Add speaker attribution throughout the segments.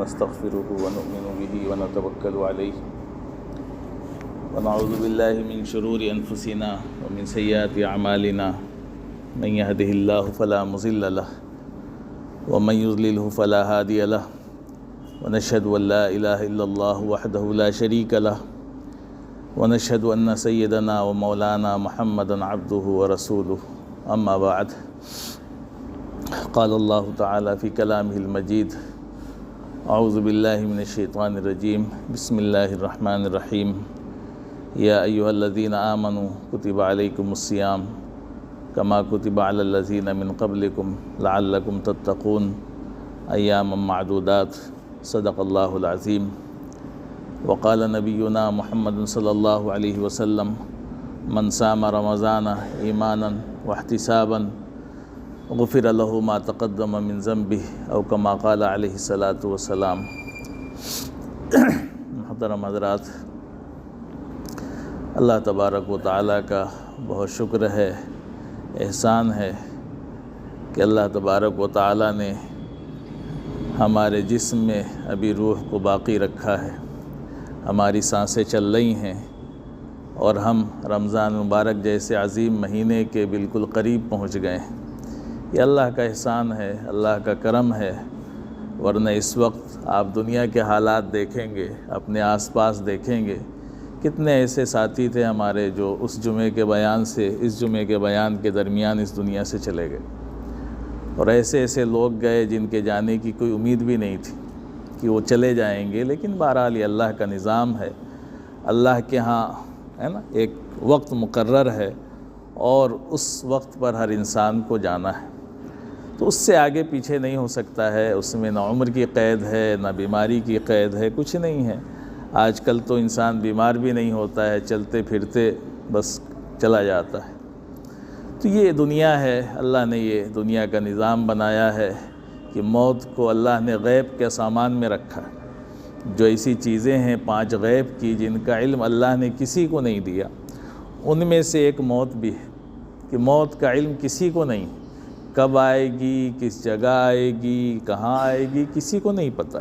Speaker 1: نستغفره ونؤمن به ونتوكل عليه ونعوذ بالله من شرور أنفسنا ومن سيئات أعمالنا من يهده الله فلا مضل له ومن يضلله فلا هادي له ونشهد أن لا إله إلا الله وحده لا شريك له ونشهد أن سيدنا ومولانا محمدا عبده ورسوله أما بعد قال الله تعالى في كلامه المجيد اعوذ باللہ من الشیطان الرجیم بسم اللہ الرحمن الرحیم یا ایہا الذین آمنوا کتب علیکم الصیام کما کتب علی الذین من قبلکم لعلکم تتقون ایاما معدودات صدق اللہ العظیم وقال نبینا محمد صلی اللہ علیہ وسلم من صام رمضان ایمانا واحتسابا غفر له ما تقدم من ذنبه او كما قال علیہ الصلاۃ والسلام۔ محترم حضرات، اللہ تبارک و تعالیٰ کا بہت شکر ہے، احسان ہے کہ اللہ تبارک و تعالیٰ نے ہمارے جسم میں ابھی روح کو باقی رکھا ہے، ہماری سانسیں چل رہی ہیں اور ہم رمضان مبارک جیسے عظیم مہینے کے بالکل قریب پہنچ گئے ہیں۔ یہ اللہ کا احسان ہے، اللہ کا کرم ہے، ورنہ اس وقت آپ دنیا کے حالات دیکھیں گے، اپنے آس پاس دیکھیں گے، کتنے ایسے ساتھی تھے ہمارے جو اس جمعے کے بیان سے اس جمعے کے بیان کے درمیان اس دنیا سے چلے گئے، اور ایسے ایسے لوگ گئے جن کے جانے کی کوئی امید بھی نہیں تھی کہ وہ چلے جائیں گے، لیکن بہرحال یہ اللہ کا نظام ہے، اللہ کے ہاں ہے نا ایک وقت مقرر ہے اور اس وقت پر ہر انسان کو جانا ہے، تو اس سے آگے پیچھے نہیں ہو سکتا ہے، اس میں نہ عمر کی قید ہے نہ بیماری کی قید ہے، کچھ نہیں ہے۔ آج کل تو انسان بیمار بھی نہیں ہوتا ہے، چلتے پھرتے بس چلا جاتا ہے۔ تو یہ دنیا ہے، اللہ نے یہ دنیا کا نظام بنایا ہے کہ موت کو اللہ نے غیب کے سامان میں رکھا ہے۔ جو ایسی چیزیں ہیں 5 غیب کی جن کا علم اللہ نے کسی کو نہیں دیا، ان میں سے ایک موت بھی ہے کہ موت کا علم کسی کو نہیں، کب آئے گی، کس جگہ آئے گی، کہاں آئے گی، کسی کو نہیں پتہ۔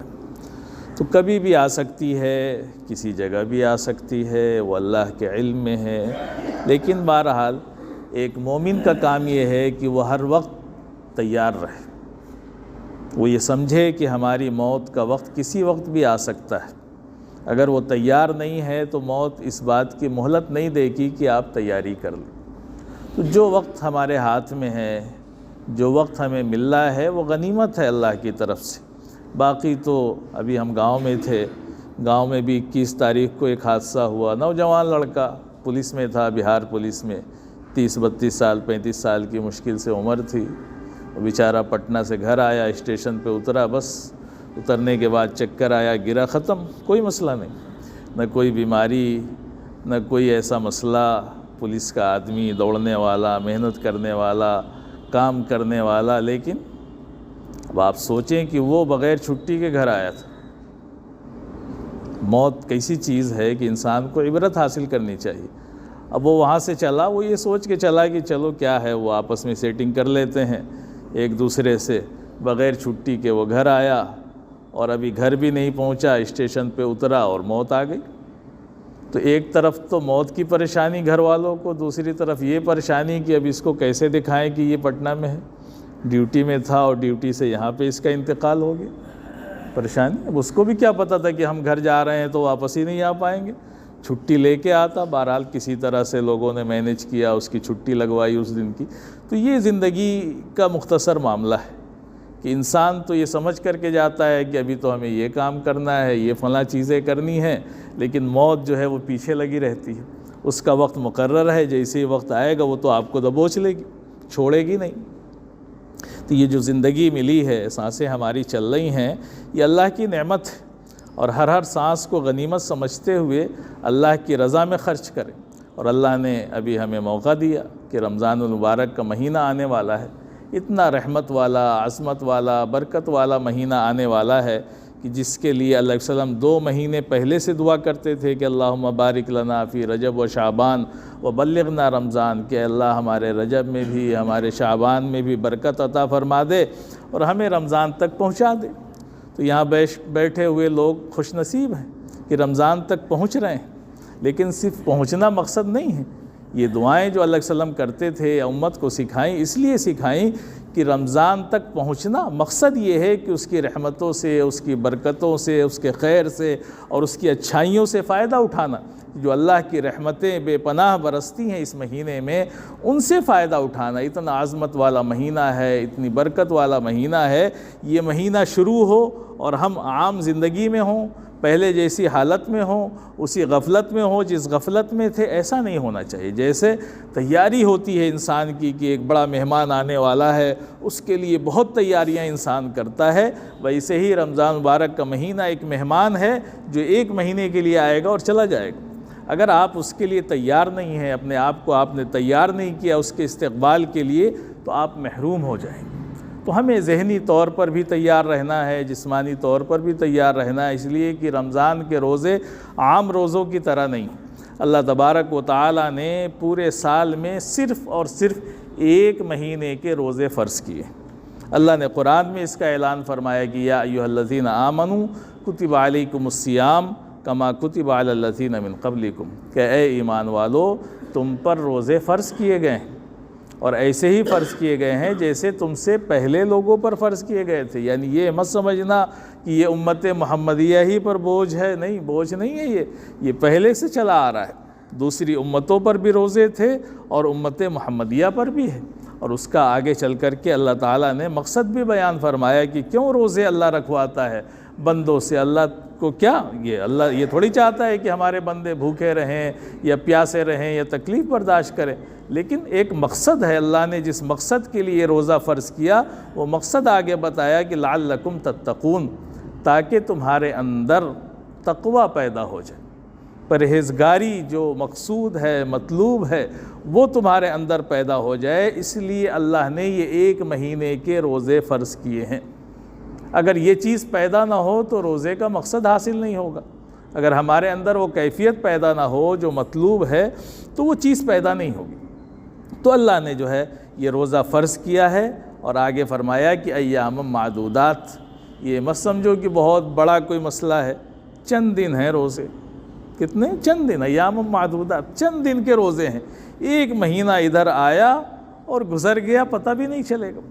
Speaker 1: تو کبھی بھی آ سکتی ہے، کسی جگہ بھی آ سکتی ہے، وہ اللہ کے علم میں ہے، لیکن بہرحال ایک مومن کا کام یہ ہے کہ وہ ہر وقت تیار رہے، وہ یہ سمجھے کہ ہماری موت کا وقت کسی وقت بھی آ سکتا ہے۔ اگر وہ تیار نہیں ہے تو موت اس بات کی مہلت نہیں دے گی کہ آپ تیاری کر لیں۔ تو جو وقت ہمارے ہاتھ میں ہے، جو وقت ہمیں مل رہا ہے، وہ غنیمت ہے اللہ کی طرف سے۔ باقی تو ابھی ہم گاؤں میں تھے، گاؤں میں بھی 21 تاریخ کو ایک حادثہ ہوا، نوجوان لڑکا پولیس میں تھا، بہار پولیس میں، 30-32 سال 35 سال کی مشکل سے عمر تھی۔ وہ بیچارہ پٹنہ سے گھر آیا، اسٹیشن پہ اترا، بس اترنے کے بعد چکر آیا، گرا، ختم، کوئی مسئلہ نہیں، نہ کوئی بیماری، نہ کوئی ایسا مسئلہ۔ پولیس کا آدمی، دوڑنے والا، محنت کرنے والا، کام کرنے والا، لیکن اب آپ سوچیں کہ وہ بغیر چھٹی کے گھر آیا تھا۔ موت کیسی چیز ہے کہ انسان کو عبرت حاصل کرنی چاہیے۔ اب وہ وہاں سے چلا، وہ یہ سوچ کے چلا کہ چلو کیا ہے، وہ آپس میں سیٹنگ کر لیتے ہیں ایک دوسرے سے، بغیر چھٹی کے وہ گھر آیا اور ابھی گھر بھی نہیں پہنچا، اسٹیشن پہ اترا اور موت آ گئی۔ تو ایک طرف تو موت کی پریشانی گھر والوں کو، دوسری طرف یہ پریشانی کہ اب اس کو کیسے دکھائیں کہ یہ پٹنہ میں ہے، ڈیوٹی میں تھا اور ڈیوٹی سے یہاں پہ اس کا انتقال ہو گیا۔ پریشانی، اب اس کو بھی کیا پتہ تھا کہ ہم گھر جا رہے ہیں تو واپس ہی نہیں آ پائیں گے، چھٹی لے کے آتا، بہرحال کسی طرح سے لوگوں نے مینیج کیا، اس کی چھٹی لگوائی اس دن کی۔ تو یہ زندگی کا مختصر معاملہ ہے کہ انسان تو یہ سمجھ کر کے جاتا ہے کہ ابھی تو ہمیں یہ کام کرنا ہے، یہ فلاں چیزیں کرنی ہیں، لیکن موت جو ہے وہ پیچھے لگی رہتی ہے۔ اس کا وقت مقرر ہے، جیسے ہی وقت آئے گا وہ تو آپ کو دبوچ لے گی، چھوڑے گی نہیں۔ تو یہ جو زندگی ملی ہے، سانسیں ہماری چل رہی ہیں، یہ اللہ کی نعمت ہے، اور ہر سانس کو غنیمت سمجھتے ہوئے اللہ کی رضا میں خرچ کریں۔ اور اللہ نے ابھی ہمیں موقع دیا کہ رمضان المبارک کا مہینہ آنے والا ہے، اتنا رحمت والا، عظمت والا، برکت والا مہینہ آنے والا ہے کہ جس کے لیے اللہ علیہ وسلم 2 مہینے پہلے سے دعا کرتے تھے کہ اللہم بارک لنا فی رجب و شعبان و بلغنا رمضان، کہ اللہ ہمارے رجب میں بھی، ہمارے شعبان میں بھی برکت عطا فرما دے اور ہمیں رمضان تک پہنچا دے۔ تو یہاں بیٹھے ہوئے لوگ خوش نصیب ہیں کہ رمضان تک پہنچ رہے ہیں، لیکن صرف پہنچنا مقصد نہیں ہے۔ یہ دعائیں جو اللہ علیہ وسلم کرتے تھے امت کو سکھائیں، اس لیے سکھائیں کہ رمضان تک پہنچنا مقصد یہ ہے کہ اس کی رحمتوں سے، اس کی برکتوں سے، اس کے خیر سے اور اس کی اچھائیوں سے فائدہ اٹھانا۔ جو اللہ کی رحمتیں بے پناہ برستی ہیں اس مہینے میں، ان سے فائدہ اٹھانا۔ اتنا عظمت والا مہینہ ہے، اتنی برکت والا مہینہ ہے، یہ مہینہ شروع ہو اور ہم عام زندگی میں ہوں، پہلے جیسی حالت میں ہوں، اسی غفلت میں ہوں جس غفلت میں تھے، ایسا نہیں ہونا چاہیے۔ جیسے تیاری ہوتی ہے انسان کی کہ ایک بڑا مہمان آنے والا ہے، اس کے لیے بہت تیاریاں انسان کرتا ہے، ویسے ہی رمضان مبارک کا مہینہ ایک مہمان ہے جو ایک مہینے کے لیے آئے گا اور چلا جائے گا۔ اگر آپ اس کے لیے تیار نہیں ہیں، اپنے آپ کو آپ نے تیار نہیں کیا اس کے استقبال کے لیے، تو آپ محروم ہو جائیں گے۔ تو ہمیں ذہنی طور پر بھی تیار رہنا ہے، جسمانی طور پر بھی تیار رہنا ہے، اس لیے کہ رمضان کے روزے عام روزوں کی طرح نہیں۔ اللہ تبارک و تعالیٰ نے پورے سال میں صرف اور صرف ایک مہینے کے روزے فرض کیے۔ اللہ نے قرآن میں اس کا اعلان فرمایا کہ یا ایھا الذین آمنوا کتب علیکم الصیام کما کتب علی الذین من قبلکم، کہ اے ایمان والو تم پر روزے فرض کیے گئے ہیں، اور ایسے ہی فرض کیے گئے ہیں جیسے تم سے پہلے لوگوں پر فرض کیے گئے تھے۔ یعنی یہ مت سمجھنا کہ یہ امت محمدیہ ہی پر بوجھ ہے، نہیں، بوجھ نہیں ہے، یہ پہلے سے چلا آ رہا ہے۔ دوسری امتوں پر بھی روزے تھے اور امت محمدیہ پر بھی ہے، اور اس کا آگے چل کر کے اللہ تعالیٰ نے مقصد بھی بیان فرمایا کہ کیوں روزے اللہ رکھواتا ہے بندوں سے۔ اللہ کو کیا اللہ یہ تھوڑی چاہتا ہے کہ ہمارے بندے بھوکے رہیں یا پیاسے رہیں یا تکلیف برداشت کریں، لیکن ایک مقصد ہے۔ اللہ نے جس مقصد کے لیے روزہ فرض کیا وہ مقصد آگے بتایا کہ لعلکم تتقون، تاکہ تمہارے اندر تقوی پیدا ہو جائے، پرہیزگاری جو مقصود ہے، مطلوب ہے، وہ تمہارے اندر پیدا ہو جائے۔ اس لیے اللہ نے یہ ایک مہینے کے روزے فرض کیے ہیں۔ اگر یہ چیز پیدا نہ ہو تو روزے کا مقصد حاصل نہیں ہوگا۔ اگر ہمارے اندر وہ کیفیت پیدا نہ ہو جو مطلوب ہے تو وہ چیز پیدا نہیں ہوگی۔ تو اللہ نے جو ہے یہ روزہ فرض کیا ہے، اور آگے فرمایا کہ ایام معدودات، یہ مت سمجھو کہ بہت بڑا کوئی مسئلہ ہے، چند دن ہیں روزے۔ کتنے؟ چند دن، ایام معدودات، چند دن کے روزے ہیں۔ ایک مہینہ ادھر آیا اور گزر گیا، پتہ بھی نہیں چلے گا۔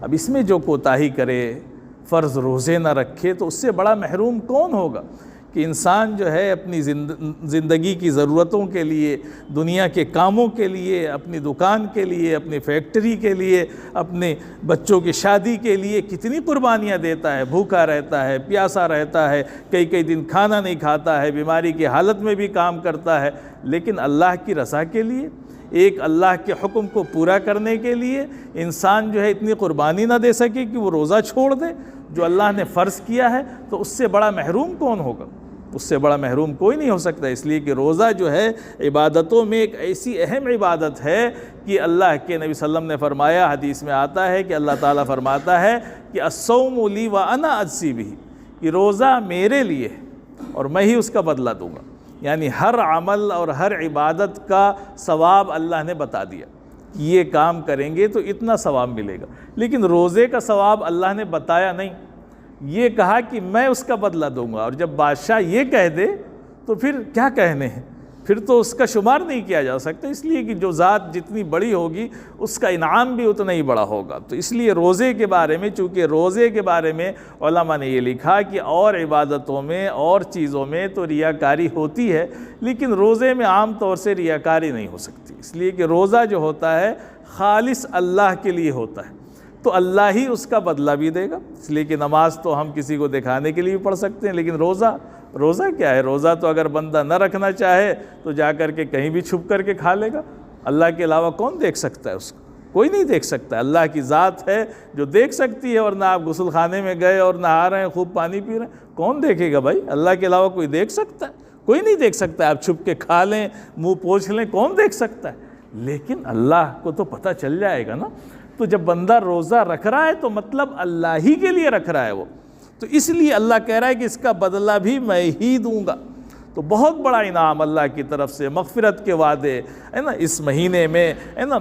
Speaker 1: اب اس میں جو کوتاہی کرے، فرض روزے نہ رکھے، تو اس سے بڑا محروم کون ہوگا کہ انسان جو ہے اپنی زندگی کی ضرورتوں کے لیے، دنیا کے کاموں کے لیے، اپنی دکان کے لیے، اپنی فیکٹری کے لیے، اپنے بچوں کی شادی کے لیے کتنی قربانیاں دیتا ہے، بھوکا رہتا ہے، پیاسا رہتا ہے، کئی دن کھانا نہیں کھاتا ہے، بیماری کی حالت میں بھی کام کرتا ہے، لیکن اللہ کی رضا کے لیے، ایک اللہ کے حکم کو پورا کرنے کے لیے انسان جو ہے اتنی قربانی نہ دے سکے کہ وہ روزہ چھوڑ دے جو اللہ نے فرض کیا ہے، تو اس سے بڑا محروم کون ہوگا؟ اس سے بڑا محروم کوئی نہیں ہو سکتا۔ اس لیے کہ روزہ جو ہے عبادتوں میں ایک ایسی اہم عبادت ہے کہ اللہ کے نبی صلی اللہ علیہ وسلم نے فرمایا، حدیث میں آتا ہے کہ اللہ تعالیٰ فرماتا ہے کہ الصوم لی وانا اجزی بہ، کہ روزہ میرے لیے اور میں ہی اس کا بدلہ دوں گا۔ یعنی ہر عمل اور ہر عبادت کا ثواب اللہ نے بتا دیا، یہ کام کریں گے تو اتنا ثواب ملے گا، لیکن روزے کا ثواب اللہ نے بتایا نہیں، یہ کہا کہ میں اس کا بدلہ دوں گا۔ اور جب بادشاہ یہ کہہ دے تو پھر کیا کہنے ہیں، پھر تو اس کا شمار نہیں کیا جا سکتا، اس لیے کہ جو ذات جتنی بڑی ہوگی اس کا انعام بھی اتنا ہی بڑا ہوگا۔ تو اس لیے روزے کے بارے میں، چونکہ روزے کے بارے میں علماء نے یہ لکھا کہ اور عبادتوں میں اور چیزوں میں تو ریاکاری ہوتی ہے، لیکن روزے میں عام طور سے ریاکاری نہیں ہو سکتی، اس لیے کہ روزہ جو ہوتا ہے خالص اللہ کے لیے ہوتا ہے، تو اللہ ہی اس کا بدلہ بھی دے گا۔ اس لیے کہ نماز تو ہم کسی کو دکھانے کے لیے بھی پڑھ سکتے ہیں، لیکن روزہ کیا ہے؟ روزہ تو اگر بندہ نہ رکھنا چاہے تو جا کر کے کہیں بھی چھپ کر کے کھا لے گا، اللہ کے علاوہ کون دیکھ سکتا ہے اس کو؟ کوئی نہیں دیکھ سکتا۔ اللہ کی ذات ہے جو دیکھ سکتی ہے، ورنہ آپ غسل خانے میں گئے اور نہا رہے ہیں، خوب پانی پی رہے ہیں، کون دیکھے گا بھائی؟ اللہ کے علاوہ کوئی دیکھ سکتا ہے؟ کوئی نہیں دیکھ سکتا۔ آپ چھپ کے کھا لیں، منہ پوچھ لیں، کون دیکھ سکتا ہے؟ لیکن اللہ کو تو پتہ چل جائے گا نا۔ تو جب بندہ روزہ رکھ رہا ہے تو مطلب اللہ ہی کے لیے رکھ رہا ہے وہ، تو اس لیے اللہ کہہ رہا ہے کہ اس کا بدلہ بھی میں ہی دوں گا۔ تو بہت بڑا انعام اللہ کی طرف سے، مغفرت کے وعدے ہے نا، اس مہینے میں ہے نا،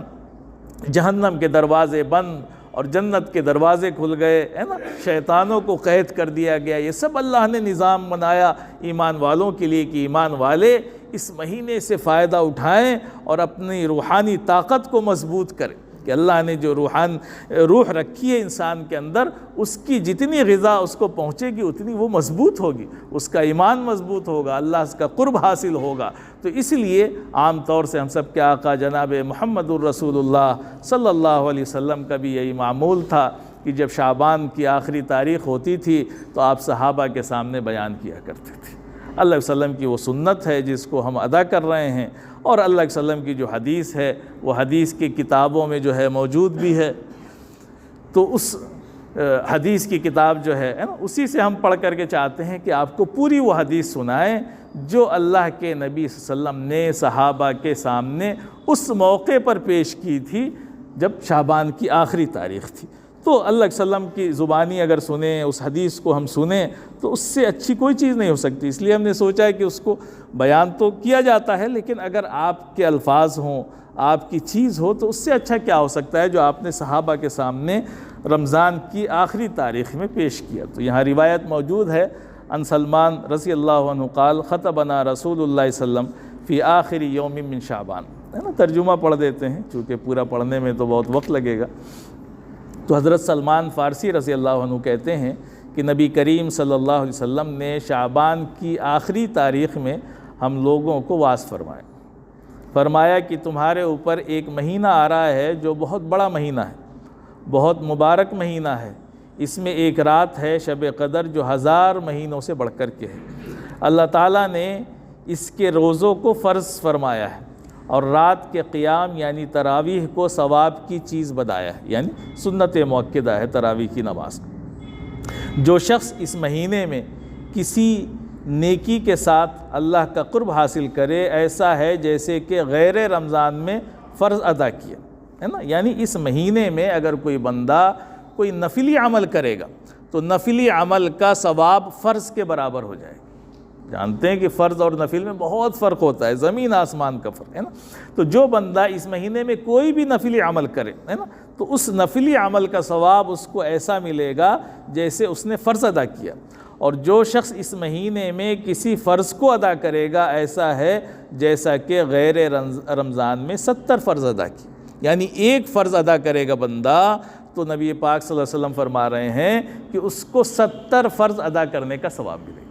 Speaker 1: جہنم کے دروازے بند اور جنت کے دروازے کھل گئے، ہے نا، شیطانوں کو قید کر دیا گیا۔ یہ سب اللہ نے نظام بنایا ایمان والوں کے لیے کہ ایمان والے اس مہینے سے فائدہ اٹھائیں اور اپنی روحانی طاقت کو مضبوط کریں، کہ اللہ نے جو روح رکھی ہے انسان کے اندر، اس کی جتنی غذا اس کو پہنچے گی اتنی وہ مضبوط ہوگی، اس کا ایمان مضبوط ہوگا، اللہ کا قرب حاصل ہوگا۔ تو اس لیے عام طور سے ہم سب کے آقا جناب محمد الرسول اللہ صلی اللہ علیہ وسلم کا بھی یہی معمول تھا کہ جب شعبان کی آخری تاریخ ہوتی تھی تو آپ صحابہ کے سامنے بیان کیا کرتے تھے۔ اللہ علیہ وسلم کی وہ سنت ہے جس کو ہم ادا کر رہے ہیں، اور اللہ علیہ وسلم کی جو حدیث ہے وہ حدیث کی کتابوں میں جو ہے موجود بھی ہے۔ تو اس حدیث کی کتاب جو ہے نا، اسی سے ہم پڑھ کر کے چاہتے ہیں کہ آپ کو پوری وہ حدیث سنائیں جو اللہ کے نبی صلی اللہ علیہ وسلم نے صحابہ کے سامنے اس موقع پر پیش کی تھی جب شعبان کی آخری تاریخ تھی۔ تو اللہ علیہ وسلم کی زبانی اگر سنیں، اس حدیث کو ہم سنیں، تو اس سے اچھی کوئی چیز نہیں ہو سکتی۔ اس لیے ہم نے سوچا ہے کہ اس کو بیان تو کیا جاتا ہے، لیکن اگر آپ کے الفاظ ہوں، آپ کی چیز ہو، تو اس سے اچھا کیا ہو سکتا ہے جو آپ نے صحابہ کے سامنے رمضان کی آخری تاریخ میں پیش کیا۔ تو یہاں روایت موجود ہے، ان سلمان رضی اللہ عنہ قال خطبنا رسول اللہ صلی اللہ علیہ وسلم فی آخر یوم من شعبان، ہے نا، ترجمہ پڑھ دیتے ہیں چونکہ پورا پڑھنے میں تو بہت وقت لگے گا۔ تو حضرت سلمان فارسی رضی اللہ عنہ کہتے ہیں کہ نبی کریم صلی اللہ علیہ وسلم نے شعبان کی آخری تاریخ میں ہم لوگوں کو واعظ فرمایا کہ تمہارے اوپر ایک مہینہ آ رہا ہے جو بہت بڑا مہینہ ہے، بہت مبارک مہینہ ہے، اس میں ایک رات ہے شب قدر جو 1000 مہینوں سے بڑھ کر کے ہے۔ اللہ تعالیٰ نے اس کے روزوں کو فرض فرمایا ہے اور رات کے قیام یعنی تراویح کو ثواب کی چیز بتایا ہے، یعنی سنت مؤکدہ ہے تراویح کی نماز۔ جو شخص اس مہینے میں کسی نیکی کے ساتھ اللہ کا قرب حاصل کرے، ایسا ہے جیسے کہ غیر رمضان میں فرض ادا کیا ہے نا، یعنی اس مہینے میں اگر کوئی بندہ کوئی نفلی عمل کرے گا تو نفلی عمل کا ثواب فرض کے برابر ہو جائے گا۔ جانتے ہیں کہ فرض اور نفل میں بہت فرق ہوتا ہے، زمین آسمان کا فرق ہے نا۔ تو جو بندہ اس مہینے میں کوئی بھی نفلی عمل کرے ہے نا، تو اس نفلی عمل کا ثواب اس کو ایسا ملے گا جیسے اس نے فرض ادا کیا، اور جو شخص اس مہینے میں کسی فرض کو ادا کرے گا ایسا ہے جیسا کہ غیر رمضان میں 70 فرض ادا کی، یعنی ایک فرض ادا کرے گا بندہ تو نبی پاک صلی اللہ علیہ وسلم فرما رہے ہیں کہ اس کو 70 فرض ادا کرنے کا ثواب ملے گا۔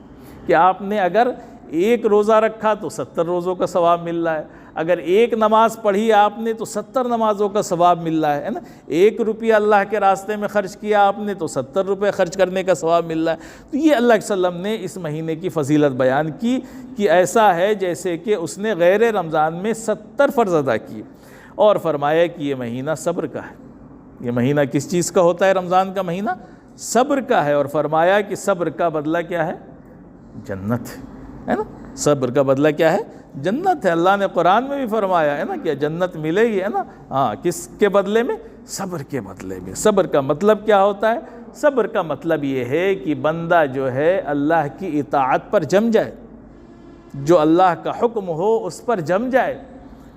Speaker 1: کہ آپ نے اگر ایک روزہ رکھا تو 70 روزوں کا ثواب مل رہا ہے، اگر ایک نماز پڑھی آپ نے تو 70 نمازوں کا ثواب مل رہا ہے نا، 1 روپیہ اللہ کے راستے میں خرچ کیا آپ نے تو 70 روپے خرچ کرنے کا ثواب مل رہا ہے۔ تو یہ اللہ کے وسلم نے اس مہینے کی فضیلت بیان کی کہ ایسا ہے جیسے کہ اس نے غیر رمضان میں 70 فرض ادا کیے، اور فرمایا کہ یہ مہینہ صبر کا ہے۔ یہ مہینہ کس چیز کا ہوتا ہے؟ رمضان کا مہینہ صبر کا ہے، اور فرمایا کہ صبر کا بدلہ کیا ہے؟ جنت ہے نا۔ صبر کا بدلہ کیا ہے؟ جنت ہے۔ اللہ نے قرآن میں بھی فرمایا ہے نا کہ جنت ملے گی ہے نا، ہاں، کس کے بدلے میں؟ صبر کے بدلے میں۔ صبر کا مطلب کیا ہوتا ہے؟ صبر کا مطلب یہ ہے کہ بندہ جو ہے اللہ کی اطاعت پر جم جائے، جو اللہ کا حکم ہو اس پر جم جائے،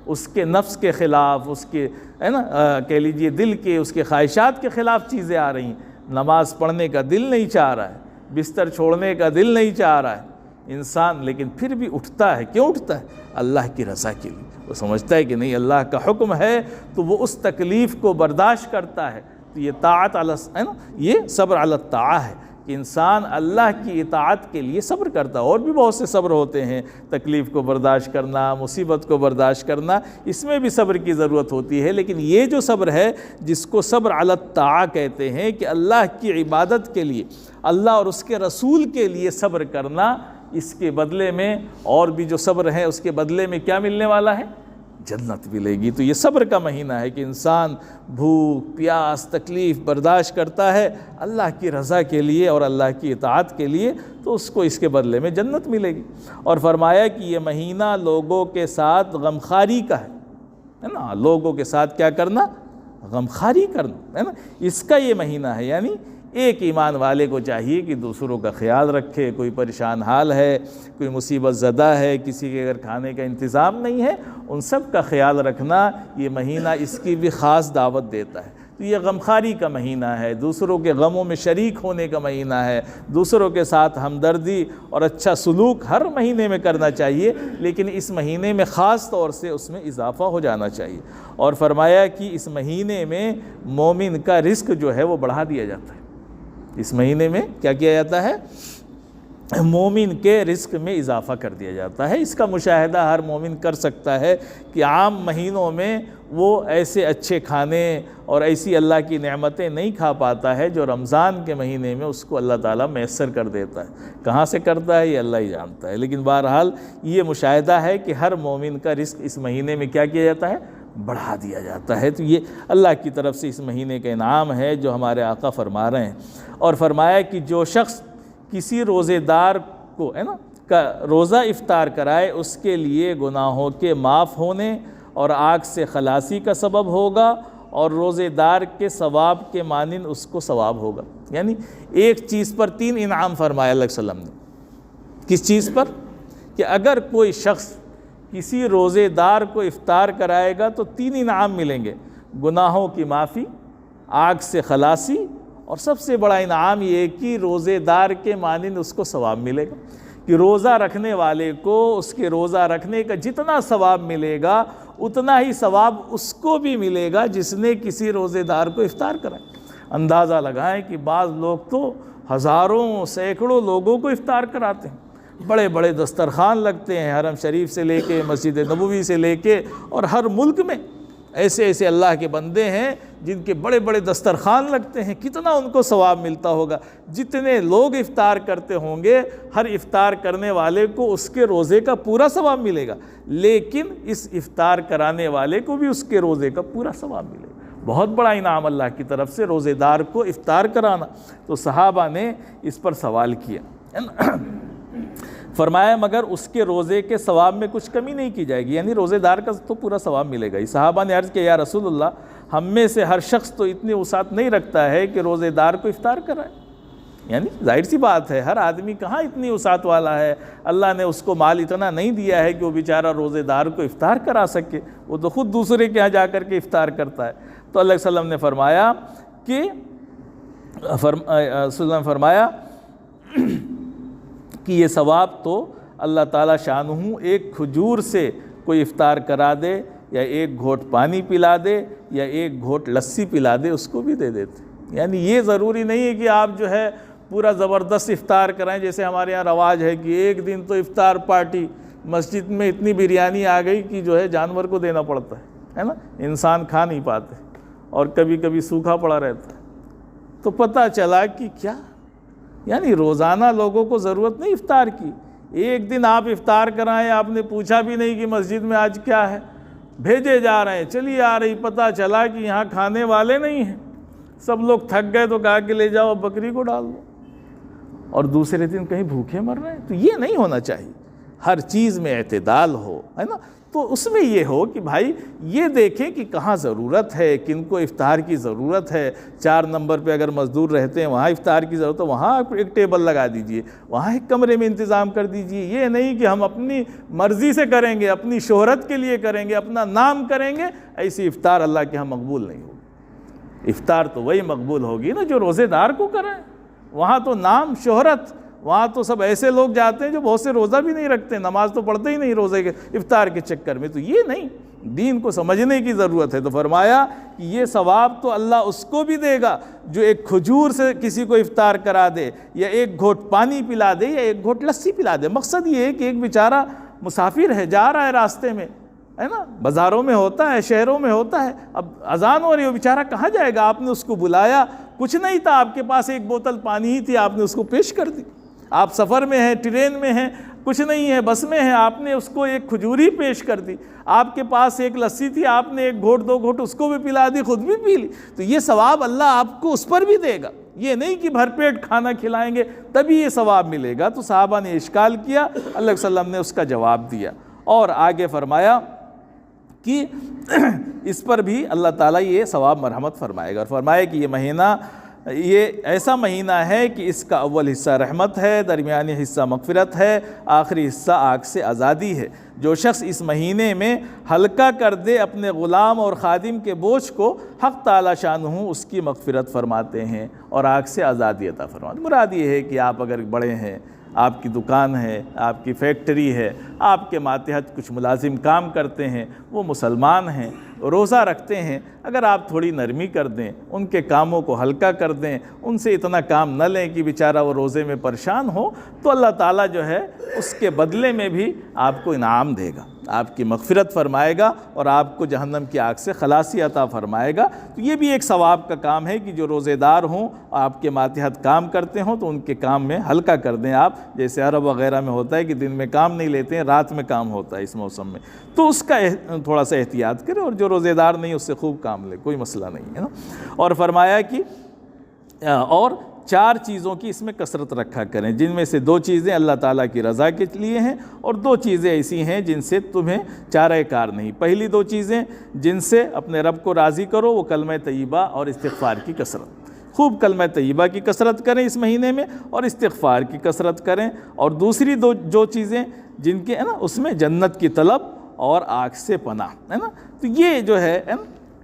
Speaker 1: اس کے نفس کے خلاف، اس کے ہے نا کہہ لیجئے دل کے، اس کے خواہشات کے خلاف چیزیں آ رہی ہیں، نماز پڑھنے کا دل نہیں چاہ رہا ہے، بستر چھوڑنے کا دل نہیں چاہ رہا ہے انسان، لیکن پھر بھی اٹھتا ہے۔ کیوں اٹھتا ہے؟ اللہ کی رضا کے لیے۔ وہ سمجھتا ہے کہ نہیں اللہ کا حکم ہے تو وہ اس تکلیف کو برداشت کرتا ہے۔ تو یہ طاعت ہے نا، یہ صبر علی الطاعہ ہے کہ انسان اللہ کی اطاعت کے لیے صبر کرتا ہے۔ اور بھی بہت سے صبر ہوتے ہیں، تکلیف کو برداشت کرنا، مصیبت کو برداشت کرنا، اس میں بھی صبر کی ضرورت ہوتی ہے، لیکن یہ جو صبر ہے جس کو صبر علی الطاعہ کہتے ہیں کہ اللہ کی عبادت کے لیے، اللہ اور اس کے رسول کے لیے صبر کرنا، اس کے بدلے میں اور بھی جو صبر ہے اس کے بدلے میں کیا ملنے والا ہے؟ جنت ملے گی۔ تو یہ صبر کا مہینہ ہے کہ انسان بھوک پیاس تکلیف برداشت کرتا ہے اللہ کی رضا کے لیے اور اللہ کی اطاعت کے لیے، تو اس کو اس کے بدلے میں جنت ملے گی۔ اور فرمایا کہ یہ مہینہ لوگوں کے ساتھ غمخواری کا ہے نا، لوگوں کے ساتھ کیا کرنا؟ غمخواری کرنا ہے نا، اس کا یہ مہینہ ہے۔ یعنی ایک ایمان والے کو چاہیے کہ دوسروں کا خیال رکھے، کوئی پریشان حال ہے، کوئی مصیبت زدہ ہے، کسی کے اگر کھانے کا انتظام نہیں ہے، ان سب کا خیال رکھنا، یہ مہینہ اس کی بھی خاص دعوت دیتا ہے۔ تو یہ غمخواری کا مہینہ ہے، دوسروں کے غموں میں شریک ہونے کا مہینہ ہے، دوسروں کے ساتھ ہمدردی اور اچھا سلوک ہر مہینے میں کرنا چاہیے، لیکن اس مہینے میں خاص طور سے اس میں اضافہ ہو جانا چاہیے۔ اور فرمایا کہ اس مہینے میں مومن کا رزق جو ہے وہ بڑھا دیا جاتا ہے۔ اس مہینے میں کیا کیا جاتا ہے؟ مومن کے رزق میں اضافہ کر دیا جاتا ہے۔ اس کا مشاہدہ ہر مومن کر سکتا ہے کہ عام مہینوں میں وہ ایسے اچھے کھانے اور ایسی اللہ کی نعمتیں نہیں کھا پاتا ہے جو رمضان کے مہینے میں اس کو اللہ تعالیٰ میسر کر دیتا ہے۔ کہاں سے کرتا ہے یہ اللہ ہی جانتا ہے، لیکن بہرحال یہ مشاہدہ ہے کہ ہر مومن کا رزق اس مہینے میں کیا کیا جاتا ہے؟ بڑھا دیا جاتا ہے۔ تو یہ اللہ کی طرف سے اس مہینے کا انعام ہے جو ہمارے آقا فرما رہے ہیں۔ اور فرمایا کہ جو شخص کسی روزے دار کو کا روزہ افطار کرائے اس کے لیے گناہوں کے معاف ہونے اور آگ سے خلاصی کا سبب ہوگا، اور روزے دار کے ثواب کے مانند اس کو ثواب ہوگا۔ یعنی ایک چیز پر 3 انعام فرمایا اللہ علیہ وسلم نے۔ کس چیز پر؟ کہ اگر کوئی شخص کسی روزے دار کو افطار کرائے گا تو 3 انعام ملیں گے، گناہوں کی معافی، آگ سے خلاصی، اور سب سے بڑا انعام یہ کہ روزے دار کے مانند اس کو ثواب ملے گا، کہ روزہ رکھنے والے کو اس کے روزہ رکھنے کا جتنا ثواب ملے گا اتنا ہی ثواب اس کو بھی ملے گا جس نے کسی روزے دار کو افطار کرایا۔ اندازہ لگائیں کہ بعض لوگ تو ہزاروں سینکڑوں لوگوں کو افطار کراتے ہیں، بڑے بڑے دسترخوان لگتے ہیں، حرم شریف سے لے کے مسجد نبوی سے لے کے، اور ہر ملک میں ایسے ایسے اللہ کے بندے ہیں جن کے بڑے بڑے دسترخوان لگتے ہیں، کتنا ان کو ثواب ملتا ہوگا۔ جتنے لوگ افطار کرتے ہوں گے ہر افطار کرنے والے کو اس کے روزے کا پورا ثواب ملے گا، لیکن اس افطار کرانے والے کو بھی اس کے روزے کا پورا ثواب ملے گا۔ بہت بڑا انعام اللہ کی طرف سے روزے دار کو افطار کرانا۔ تو صحابہ نے اس پر سوال کیا، فرمایا مگر اس کے روزے کے ثواب میں کچھ کمی نہیں کی جائے گی، یعنی روزے دار کا تو پورا ثواب ملے گا ہی۔ صحابہ نے عرض کیا یا رسول اللہ، ہم میں سے ہر شخص تو اتنی وسعت نہیں رکھتا ہے کہ روزے دار کو افطار کرائے، یعنی ظاہر سی بات ہے ہر آدمی کہاں اتنی وسعت والا ہے، اللہ نے اس کو مال اتنا نہیں دیا ہے کہ وہ بیچارہ روزے دار کو افطار کرا سکے، وہ تو خود دوسرے کے ہاں جا کر کے افطار کرتا ہے۔ تو اللہ علیہ وسلم نے فرمایا کہ یہ ثواب تو اللہ تعالیٰ شانہ ایک کھجور سے کوئی افطار کرا دے یا ایک گھونٹ پانی پلا دے یا ایک گھونٹ لسی پلا دے اس کو بھی دے دیتے۔ یعنی یہ ضروری نہیں ہے کہ آپ جو ہے پورا زبردست افطار کرائیں، جیسے ہمارے یہاں رواج ہے کہ ایک دن تو افطار پارٹی، مسجد میں اتنی بریانی آ گئی کہ جو ہے جانور کو دینا پڑتا ہے نا، انسان کھا نہیں پاتے، اور کبھی کبھی سوکھا پڑا رہتا ہے۔ تو پتہ چلا کہ کیا، یعنی روزانہ لوگوں کو ضرورت نہیں افطار کی، ایک دن آپ افطار کرائیں، آپ نے پوچھا بھی نہیں کہ مسجد میں آج کیا ہے، بھیجے جا رہے ہیں، چلی آ رہی، پتہ چلا کہ یہاں کھانے والے نہیں ہیں، سب لوگ تھک گئے تو کہا کہ لے جاؤ بکری کو ڈال دو، اور دوسرے دن کہیں بھوکے مر رہے ہیں۔ تو یہ نہیں ہونا چاہیے، ہر چیز میں اعتدال ہو، ہے نا۔ تو اس میں یہ ہو کہ بھائی یہ دیکھیں کہ کہاں ضرورت ہے، کن کو افطار کی ضرورت ہے۔ 4 نمبر پہ اگر مزدور رہتے ہیں وہاں افطار کی ضرورت ہے، وہاں ایک ٹیبل لگا دیجئے، وہاں ایک کمرے میں انتظام کر دیجئے۔ یہ نہیں کہ ہم اپنی مرضی سے کریں گے، اپنی شہرت کے لیے کریں گے، اپنا نام کریں گے، ایسی افطار اللہ کے ہاں مقبول نہیں ہوگی۔ افطار تو وہی مقبول ہوگی نا جو روزے دار کو کریں، وہاں تو نام شہرت، وہاں تو سب ایسے لوگ جاتے ہیں جو بہت سے روزہ بھی نہیں رکھتے، نماز تو پڑھتے ہی نہیں روزے کے افطار کے چکر میں۔ تو یہ نہیں، دین کو سمجھنے کی ضرورت ہے۔ تو فرمایا کہ یہ ثواب تو اللہ اس کو بھی دے گا جو ایک کھجور سے کسی کو افطار کرا دے، یا ایک گھونٹ پانی پلا دے، یا ایک گھونٹ لسی پلا دے۔ مقصد یہ ہے کہ ایک بیچارہ مسافر ہے، جا رہا ہے راستے میں، ہے نا، بازاروں میں ہوتا ہے، شہروں میں ہوتا ہے، اب اذان ہو رہی ہے، وہ بیچارہ کہاں جائے گا، آپ نے اس کو بلایا، کچھ نہیں تھا آپ کے پاس، ایک بوتل پانی ہی تھی، آپ نے اس کو پیش کر دی۔ آپ سفر میں ہیں، ٹرین میں ہیں، کچھ نہیں ہے، بس میں ہیں، آپ نے اس کو ایک کھجوری پیش کر دی۔ آپ کے پاس ایک لسی تھی، آپ نے ایک گھونٹ 2 گھونٹ اس کو بھی پلا دی، خود بھی پی لی۔ تو یہ ثواب اللہ آپ کو اس پر بھی دے گا، یہ نہیں کہ بھر پیٹ کھانا کھلائیں گے تبھی یہ ثواب ملے گا۔ تو صحابہ نے اشکال کیا، اللہ علیہ وسلم نے اس کا جواب دیا، اور آگے فرمایا کہ اس پر بھی اللہ تعالیٰ یہ ثواب مرحمت فرمائے گا، اور فرمایا کہ یہ مہینہ یہ ایسا مہینہ ہے کہ اس کا اول حصہ رحمت ہے، درمیانی حصہ مغفرت ہے، آخری حصہ آگ سے آزادی ہے۔ جو شخص اس مہینے میں ہلکا کر دے اپنے غلام اور خادم کے بوجھ کو، حق تعالی شانہ اس کی مغفرت فرماتے ہیں اور آگ سے آزادی عطا فرماتے ہیں۔ مراد یہ ہے کہ آپ اگر بڑے ہیں، آپ کی دکان ہے، آپ کی فیکٹری ہے، آپ کے ماتحت کچھ ملازم کام کرتے ہیں، وہ مسلمان ہیں، روزہ رکھتے ہیں، اگر آپ تھوڑی نرمی کر دیں، ان کے کاموں کو ہلکا کر دیں، ان سے اتنا کام نہ لیں کہ بیچارہ وہ روزے میں پریشان ہو، تو اللہ تعالیٰ جو ہے اس کے بدلے میں بھی آپ کو انعام دے گا، آپ کی مغفرت فرمائے گا اور آپ کو جہنم کی آگ سے خلاصی عطا فرمائے گا۔ تو یہ بھی ایک ثواب کا کام ہے کہ جو روزے دار ہوں، آپ کے ماتحت کام کرتے ہوں تو ان کے کام میں ہلکا کر دیں آپ، جیسے عرب وغیرہ میں ہوتا ہے کہ دن میں کام نہیں لیتے ہیں، رات میں کام ہوتا ہے اس موسم میں، تو اس کا تھوڑا سا احتیاط کریں، اور جو روزے دار نہیں اس سے خوب کام لے، کوئی مسئلہ نہیں ہے نا۔ اور فرمایا کہ اور 4 چیزوں کی اس میں کثرت رکھا کریں، جن میں سے 2 چیزیں اللہ تعالیٰ کی رضا کے لیے ہیں اور 2 چیزیں ایسی ہیں جن سے تمہیں چارہ کار نہیں۔ پہلی 2 چیزیں جن سے اپنے رب کو راضی کرو وہ کلمہ طیبہ اور استغفار کی کثرت، خوب کلمہ طیبہ کی کثرت کریں اس مہینے میں اور استغفار کی کثرت کریں، اور دوسری جو چیزیں جن کے اس میں جنت کی طلب اور آگ سے پناہ ہے نا۔ تو یہ جو ہے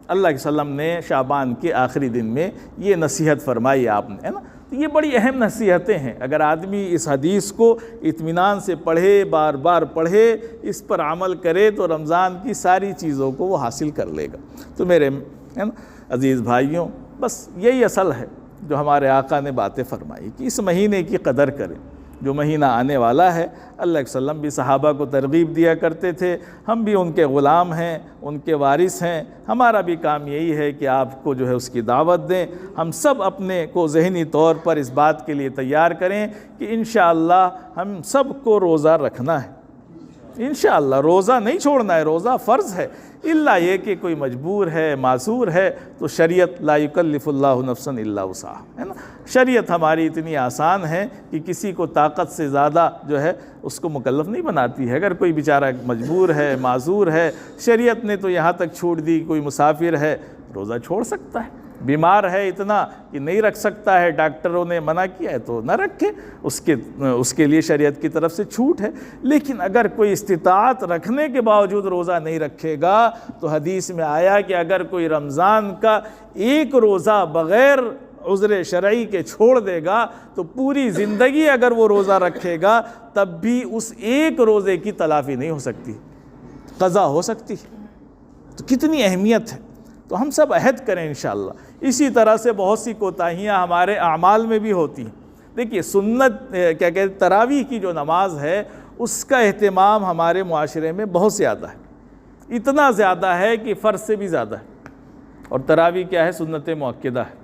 Speaker 1: اللہ کے وسلم نے شعبان کے آخری دن میں یہ نصیحت فرمائی آپ نے، ہے نا۔ تو یہ بڑی اہم نصیحتیں ہیں، اگر آدمی اس حدیث کو اطمینان سے پڑھے، بار بار پڑھے، اس پر عمل کرے تو رمضان کی ساری چیزوں کو وہ حاصل کر لے گا۔ تو میرے عزیز بھائیوں، بس یہی اصل ہے جو ہمارے آقا نے باتیں فرمائی کہ اس مہینے کی قدر کریں، جو مہینہ آنے والا ہے۔ اللہ کے وسلم بھی صحابہ کو ترغیب دیا کرتے تھے، ہم بھی ان کے غلام ہیں، ان کے وارث ہیں، ہمارا بھی کام یہی ہے کہ آپ کو جو ہے اس کی دعوت دیں۔ ہم سب اپنے کو ذہنی طور پر اس بات کے لیے تیار کریں کہ انشاءاللہ ہم سب کو روزہ رکھنا ہے، انشاءاللہ روزہ نہیں چھوڑنا ہے، روزہ فرض ہے، الا یہ کہ کوئی مجبور ہے، معذور ہے، تو شریعت لا یکلف اللہ نفسا الا وسعہا، ہے نا۔ شریعت ہماری اتنی آسان ہے کہ کسی کو طاقت سے زیادہ جو ہے اس کو مکلف نہیں بناتی ہے۔ اگر کوئی بیچارہ مجبور ہے، معذور ہے، شریعت نے تو یہاں تک چھوڑ دی، کوئی مسافر ہے روزہ چھوڑ سکتا ہے، بیمار ہے اتنا کہ نہیں رکھ سکتا ہے، ڈاکٹروں نے منع کیا ہے تو نہ رکھے، اس کے لیے شریعت کی طرف سے چھوٹ ہے۔ لیکن اگر کوئی استطاعت رکھنے کے باوجود روزہ نہیں رکھے گا تو حدیث میں آیا کہ اگر کوئی رمضان کا 1 روزہ بغیر عذر شرعی کے چھوڑ دے گا تو پوری زندگی اگر وہ روزہ رکھے گا تب بھی اس 1 روزے کی تلافی نہیں ہو سکتی، قضا ہو سکتی ہے۔ تو کتنی اہمیت ہے، تو ہم سب عہد کریں انشاءاللہ۔ اسی طرح سے بہت سی کوتاہیاں ہمارے اعمال میں بھی ہوتی ہیں۔ دیکھیے سنت تراویح کی جو نماز ہے اس کا اہتمام ہمارے معاشرے میں بہت زیادہ ہے، اتنا زیادہ ہے کہ فرض سے بھی زیادہ ہے، اور تراویح کیا ہے؟ سنت مؤکدہ ہے۔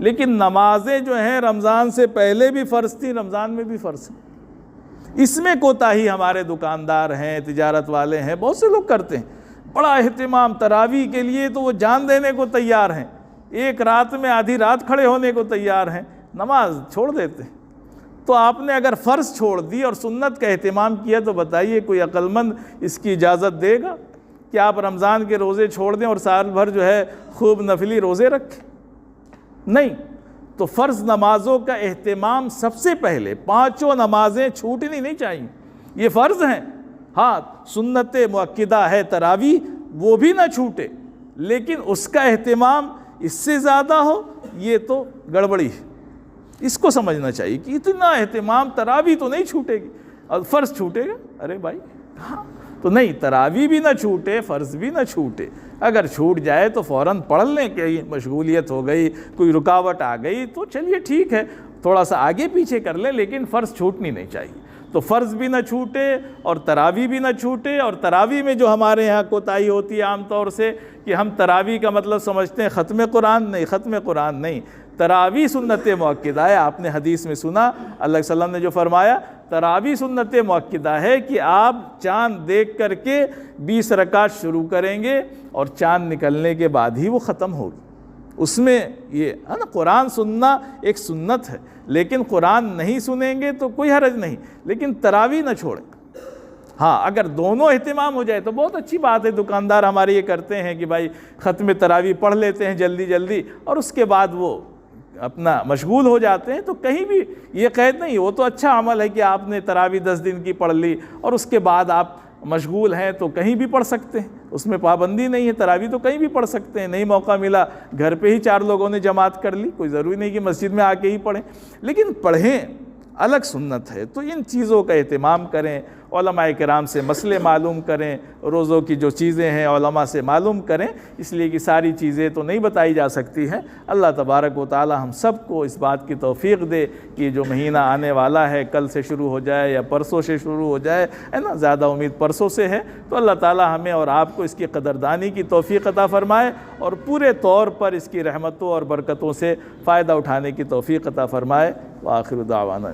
Speaker 1: لیکن نمازیں جو ہیں رمضان سے پہلے بھی فرض تھی، رمضان میں بھی فرض ہیں۔ اس میں کوتاہی ہمارے دکاندار ہیں، تجارت والے ہیں، بہت سے لوگ کرتے ہیں، بڑا اہتمام تراویح کے لیے تو وہ جان دینے کو تیار ہیں، ایک رات میں آدھی رات کھڑے ہونے کو تیار ہیں، نماز چھوڑ دیتے ہیں۔ تو آپ نے اگر فرض چھوڑ دی اور سنت کا اہتمام کیا تو بتائیے کوئی عقل مند اس کی اجازت دے گا کہ آپ رمضان کے روزے چھوڑ دیں اور سال بھر جو ہے خوب نفلی روزے رکھیں؟ نہیں۔ تو فرض نمازوں کا اہتمام سب سے پہلے، 5 نمازیں چھوٹنی نہیں چاہیے، یہ فرض ہیں۔ ہاں سنت مؤکدہ ہے تراویح، وہ بھی نہ چھوٹے، لیکن اس کا اہتمام اس سے زیادہ ہو یہ تو گڑبڑی ہے۔ اس کو سمجھنا چاہیے کہ اتنا اہتمام، تراویح تو نہیں چھوٹے گی اور فرض چھوٹے گا؟ ارے بھائی ہاں، تو نہیں، تراویح بھی نہ چھوٹے، فرض بھی نہ چھوٹے۔ اگر چھوٹ جائے تو فوراً پڑھ لیں کہ مشغولیت ہو گئی، کوئی رکاوٹ آ گئی تو چلیے ٹھیک ہے، تھوڑا سا آگے پیچھے کر لیں، لیکن فرض چھوٹنی نہیں چاہیے۔ تو فرض بھی نہ چھوٹے اور تراویح بھی نہ چھوٹے۔ اور تراویح میں جو ہمارے یہاں کوتاہی ہوتی ہے عام طور سے کہ ہم تراویح کا مطلب سمجھتے ہیں ختم قرآن، نہیں، ختم قرآن نہیں، تراویح سنت مؤکدہ ہے۔ آپ نے حدیث میں سنا اللہ کے وسلم نے جو فرمایا، تراویح سنت مؤکدہ ہے کہ آپ چاند دیکھ کر کے 20 رکعت شروع کریں گے اور چاند نکلنے کے بعد ہی وہ ختم ہوگی۔ اس میں یہ ہے نا، قرآن سننا ایک سنت ہے، لیکن قرآن نہیں سنیں گے تو کوئی حرج نہیں، لیکن تراویح نہ چھوڑیں۔ ہاں اگر دونوں اہتمام ہو جائے تو بہت اچھی بات ہے۔ دکاندار ہمارے یہ کرتے ہیں کہ بھائی ختم تراویح پڑھ لیتے ہیں جلدی جلدی اور اس کے بعد وہ اپنا مشغول ہو جاتے ہیں تو کہیں بھی یہ قید نہیں، وہ تو اچھا عمل ہے کہ آپ نے تراویح 10 دن کی پڑھ لی اور اس کے بعد آپ مشغول ہیں تو کہیں بھی پڑھ سکتے ہیں، اس میں پابندی نہیں ہے، تراویح تو کہیں بھی پڑھ سکتے ہیں، نہیں موقع ملا گھر پہ ہی 4 لوگوں نے جماعت کر لی، کوئی ضروری نہیں کہ مسجد میں آ کے ہی پڑھیں، لیکن پڑھیں الگ سنت ہے۔ تو ان چیزوں کا اہتمام کریں، علماء کرام سے مسئلے معلوم کریں، روزوں کی جو چیزیں ہیں علماء سے معلوم کریں، اس لیے کہ ساری چیزیں تو نہیں بتائی جا سکتی ہیں۔ اللہ تبارک و تعالی ہم سب کو اس بات کی توفیق دے کہ جو مہینہ آنے والا ہے کل سے شروع ہو جائے یا پرسوں سے شروع ہو جائے، ہے نا، زیادہ امید پرسوں سے ہے، تو اللہ تعالی ہمیں اور آپ کو اس کی قدردانی کی توفیق عطا فرمائے اور پورے طور پر اس کی رحمتوں اور برکتوں سے فائدہ اٹھانے کی توفیق عطا فرمائے۔ وآخر دعوانا